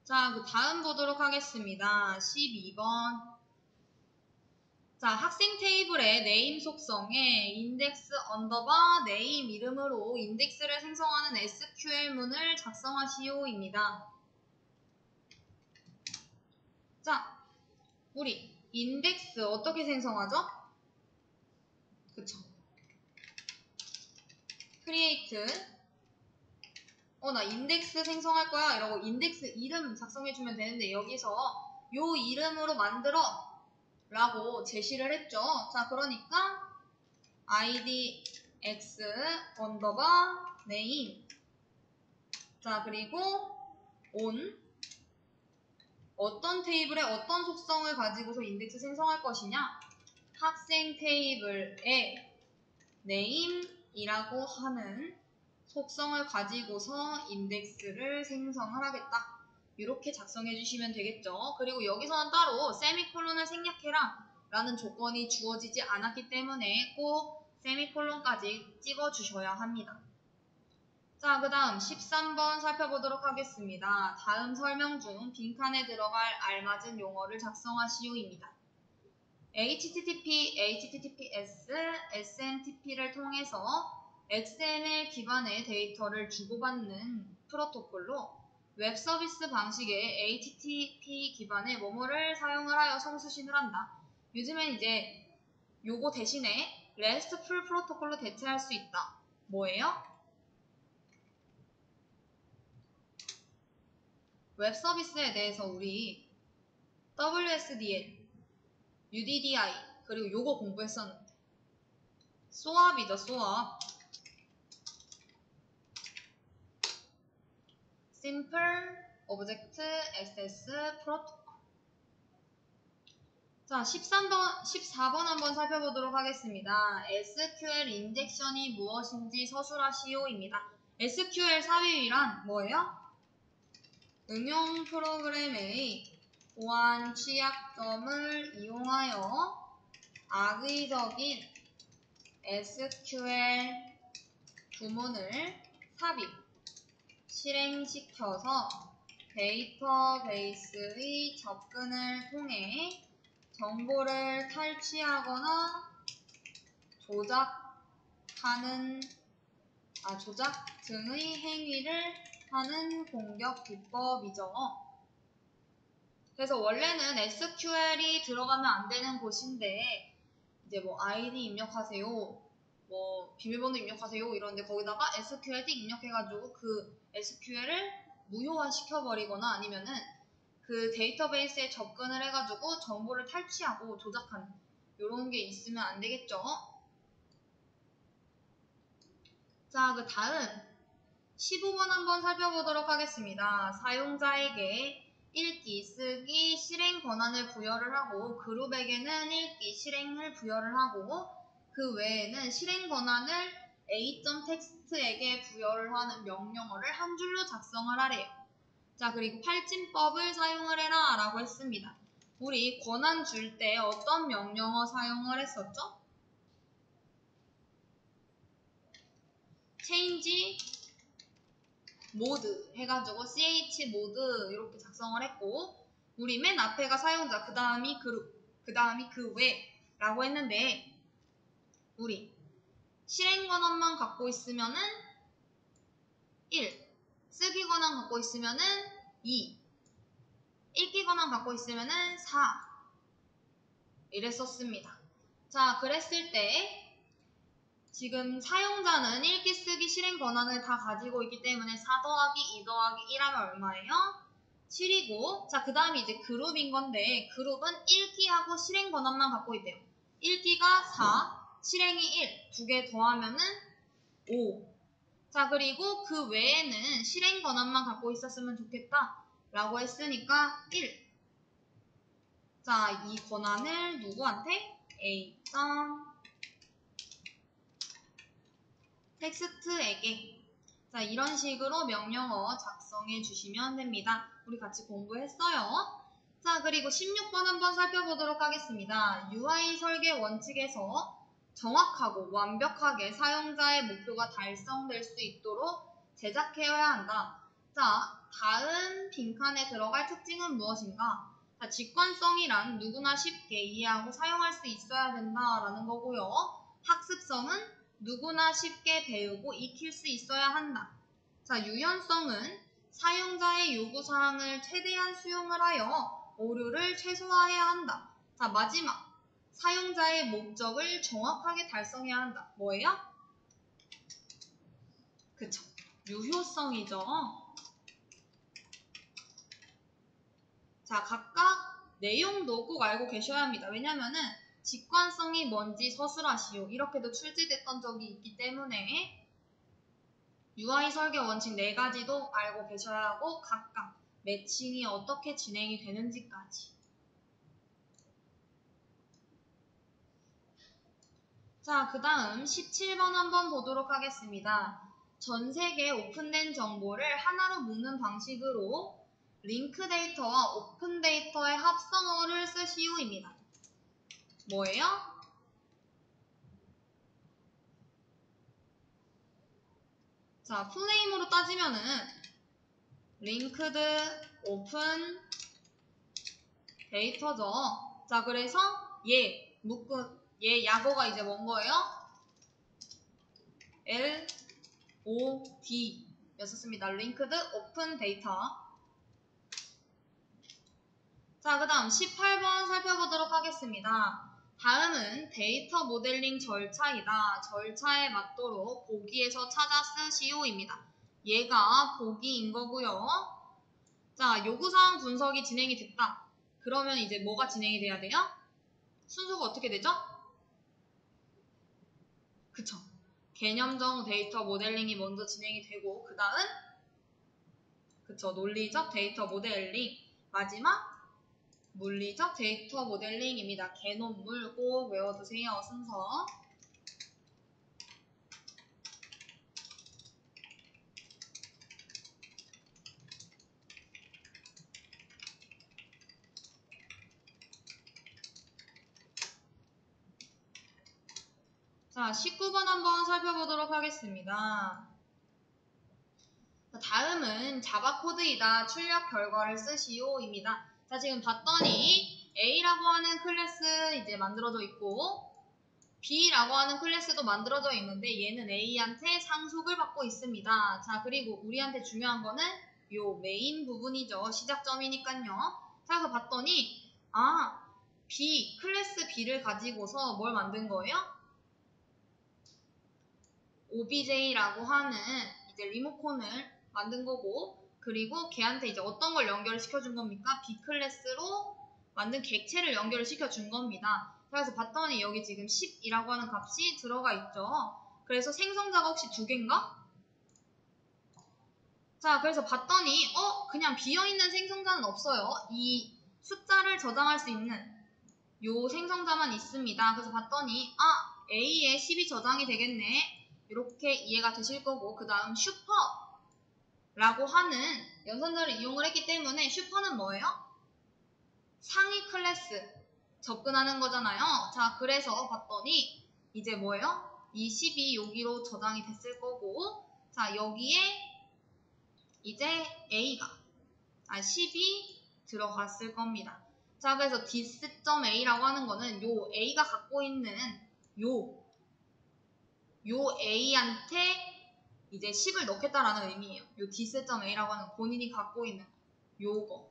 자, 그 다음 보도록 하겠습니다. 12번. 자, 학생 테이블의 네임 속성에 인덱스 언더바 네임 이름으로 인덱스를 생성하는 SQL문을 작성하시오입니다. 자, 우리 인덱스 어떻게 생성하죠? 그쵸. create 나 인덱스 생성할 거야 이러고 인덱스 이름 작성해주면 되는데 여기서 요 이름으로 만들어 라고 제시를 했죠. 자, 그러니까 id x 언더바 name 자, 그리고 on 어떤 테이블에 어떤 속성을 가지고서 인덱스 생성할 것이냐 학생 테이블의 name이라고 하는 속성을 가지고서 인덱스를 생성을 하겠다. 이렇게 작성해 주시면 되겠죠. 그리고 여기서는 따로 세미콜론을 생략해라 라는 조건이 주어지지 않았기 때문에 꼭 세미콜론까지 찍어 주셔야 합니다. 자, 그 다음 13번 살펴보도록 하겠습니다. 다음 설명 중 빈칸에 들어갈 알맞은 용어를 작성하시오입니다. HTTP, HTTPS, SMTP를 통해서 XML 기반의 데이터를 주고받는 프로토콜로 웹 서비스 방식의 HTTP 기반의 뭐뭐를 사용을 하여 성수신을 한다. 요즘엔 이제 요거 대신에 RESTful 프로토콜로 대체할 수 있다. 뭐예요? 웹 서비스에 대해서 우리 WSDL, UDDI, 그리고 요거 공부했었는데 SOAP이죠, SOAP. Simple Object Access Protocol. 자, 14번 한번 살펴보도록 하겠습니다. SQL 인젝션이 무엇인지 서술하시오입니다. SQL 삽입이란 뭐예요? 응용 프로그램의 보안 취약점을 이용하여 악의적인 SQL 구문을 삽입, 실행시켜서 데이터베이스의 접근을 통해 정보를 탈취하거나 조작 등의 행위를 하는 공격 기법이죠. 그래서 원래는 SQL이 들어가면 안 되는 곳인데 이제 뭐 아이디 입력하세요, 뭐 비밀번호 입력하세요 이러는데 거기다가 SQL 띡 입력해가지고 그 SQL을 무효화 시켜버리거나 아니면은 그 데이터베이스에 접근을 해가지고 정보를 탈취하고 조작하는 이런 게 있으면 안 되겠죠. 자, 그 다음 15번 한번 살펴보도록 하겠습니다. 사용자에게 읽기, 쓰기, 실행 권한을 부여를 하고 그룹에게는 읽기, 실행을 부여를 하고 그 외에는 실행 권한을 a.text에게 부여를 하는 명령어를 한 줄로 작성을 하래요. 자, 그리고 팔진법을 사용을 해라 라고 했습니다. 우리 권한 줄 때 어떤 명령어 사용을 했었죠? change mode 해가지고 chmode 이렇게 작성을 했고 우리 맨 앞에가 사용자, 그 다음이 그룹, 그 다음이 그 외 라고 했는데 우리 실행 권한만 갖고 있으면은 1, 쓰기 권한 갖고 있으면은 2, 읽기 권한 갖고 있으면은 4 이랬었습니다. 자, 그랬을 때 지금 사용자는 읽기, 쓰기, 실행 권한을 다 가지고 있기 때문에 4 더하기 2 더하기 1 하면 얼마예요? 7이고 자, 그 다음에 이제 그룹인 건데 그룹은 읽기하고 실행 권한만 갖고 있대요. 읽기가 4, 실행이 1, 두 개 더하면은 5. 자, 그리고 그 외에는 실행 권한만 갖고 있었으면 좋겠다 라고 했으니까 1. 자, 이 권한을 누구한테? A.text에게. 자, 이런 식으로 명령어 작성해 주시면 됩니다. 우리 같이 공부했어요. 자, 그리고 16번 한번 살펴보도록 하겠습니다. UI 설계 원칙에서 정확하고 완벽하게 사용자의 목표가 달성될 수 있도록 제작해야 한다. 자, 다음 빈칸에 들어갈 특징은 무엇인가? 자, 직관성이란 누구나 쉽게 이해하고 사용할 수 있어야 된다라는 거고요. 학습성은 누구나 쉽게 배우고 익힐 수 있어야 한다. 자, 유연성은 사용자의 요구사항을 최대한 수용을 하여 오류를 최소화해야 한다. 자, 마지막. 사용자의 목적을 정확하게 달성해야 한다. 뭐예요? 그쵸. 유효성이죠. 자, 각각 내용도 꼭 알고 계셔야 합니다. 왜냐면은 직관성이 뭔지 서술하시오. 이렇게도 출제됐던 적이 있기 때문에 UI 설계 원칙 4가지도 알고 계셔야 하고 각각 매칭이 어떻게 진행이 되는지까지. 자, 그 다음 17번 한번 보도록 하겠습니다. 전 세계 오픈된 정보를 하나로 묶는 방식으로 링크 데이터와 오픈 데이터의 합성어를 쓰시오입니다. 뭐예요? 자, 풀네임으로 따지면은 링크드 오픈 데이터죠. 자, 그래서 얘 약어가 이제 뭔 거예요? LOD 였었습니다. 링크드 오픈 데이터. 자, 그 다음 18번 살펴보도록 하겠습니다. 다음은 데이터 모델링 절차이다. 절차에 맞도록 보기에서 찾아 쓰시오입니다. 얘가 보기인 거고요. 자, 요구사항 분석이 진행이 됐다. 그러면 이제 뭐가 진행이 돼야 돼요? 순서가 어떻게 되죠? 그쵸. 개념적 데이터 모델링이 먼저 진행이 되고 그 다음 그쵸. 논리적 데이터 모델링 마지막 물리적 데이터 모델링입니다. 개논물 꼭 외워두세요. 순서. 자, 19번 한번 살펴보도록 하겠습니다. 다음은 자바 코드이다. 출력 결과를 쓰시오입니다. 자, 지금 봤더니 A라고 하는 클래스 이제 만들어져 있고 B라고 하는 클래스도 만들어져 있는데 얘는 A한테 상속을 받고 있습니다. 자, 그리고 우리한테 중요한 거는 요 메인 부분이죠. 시작점이니까요. 자, 그래서 봤더니 B, 클래스 B를 가지고서 뭘 만든 거예요? OBJ라고 하는 이제 리모컨을 만든 거고 그리고 걔한테 이제 어떤 걸 연결을 시켜준 겁니까? B 클래스로 만든 객체를 연결을 시켜준 겁니다. 그래서 봤더니 여기 지금 10이라고 하는 값이 들어가 있죠. 그래서 생성자가 혹시 두 개인가? 자, 그래서 봤더니 그냥 비어있는 생성자는 없어요. 이 숫자를 저장할 수 있는 요 생성자만 있습니다. 그래서 봤더니 A에 10이 저장이 되겠네. 이렇게 이해가 되실 거고 그 다음 슈퍼라고 하는 연산자를 이용을 했기 때문에 슈퍼는 뭐예요? 상위 클래스 접근하는 거잖아요. 자, 그래서 봤더니 이제 뭐예요? 이 10이 여기로 저장이 됐을 거고 자, 여기에 이제 A가 10이 들어갔을 겁니다. 자, 그래서 dis.a라고 하는 거는 요 A가 갖고 있는 요 A한테 이제 10을 넣겠다라는 의미예요. 요 dis.a라고 하는 본인이 갖고 있는 요거.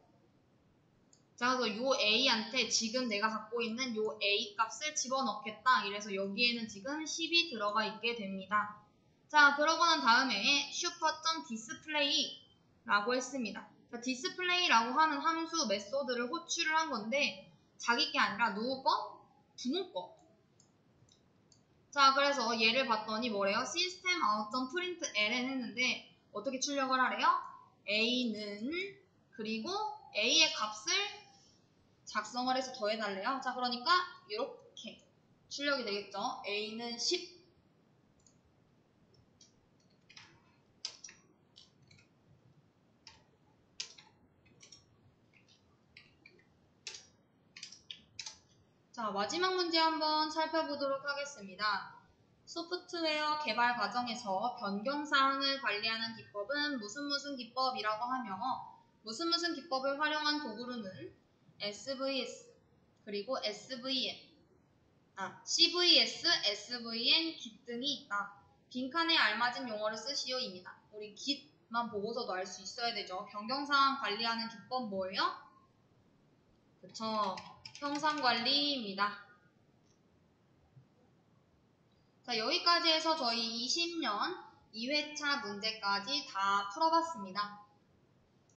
자, 그래서 요 A한테 지금 내가 갖고 있는 요 A 값을 집어넣겠다. 이래서 여기에는 지금 10이 들어가 있게 됩니다. 자, 그러고 난 다음에 super.display라고 했습니다. 자, display라고 하는 함수 메소드를 호출을 한 건데 자기 게 아니라 누구 거? 부모 거. 자, 그래서 얘를 봤더니 뭐래요? system out.println 했는데 어떻게 출력을 하래요? A는 그리고 A의 값을 작성을 해서 더해달래요. 자, 그러니까 이렇게 출력이 되겠죠. A는 10. 자, 마지막 문제 한번 살펴보도록 하겠습니다. 소프트웨어 개발 과정에서 변경사항을 관리하는 기법은 무슨 기법이라고 하며 무슨 기법을 활용한 도구로는 SVS 그리고 SVN CVS, SVN, Git 등이 있다. 빈칸에 알맞은 용어를 쓰시오입니다. 우리 Git만 보고서도 알 수 있어야 되죠. 변경사항 관리하는 기법 뭐예요? 그쵸. 형상관리입니다. 자, 여기까지 해서 저희 20년 2회차 문제까지 다 풀어봤습니다.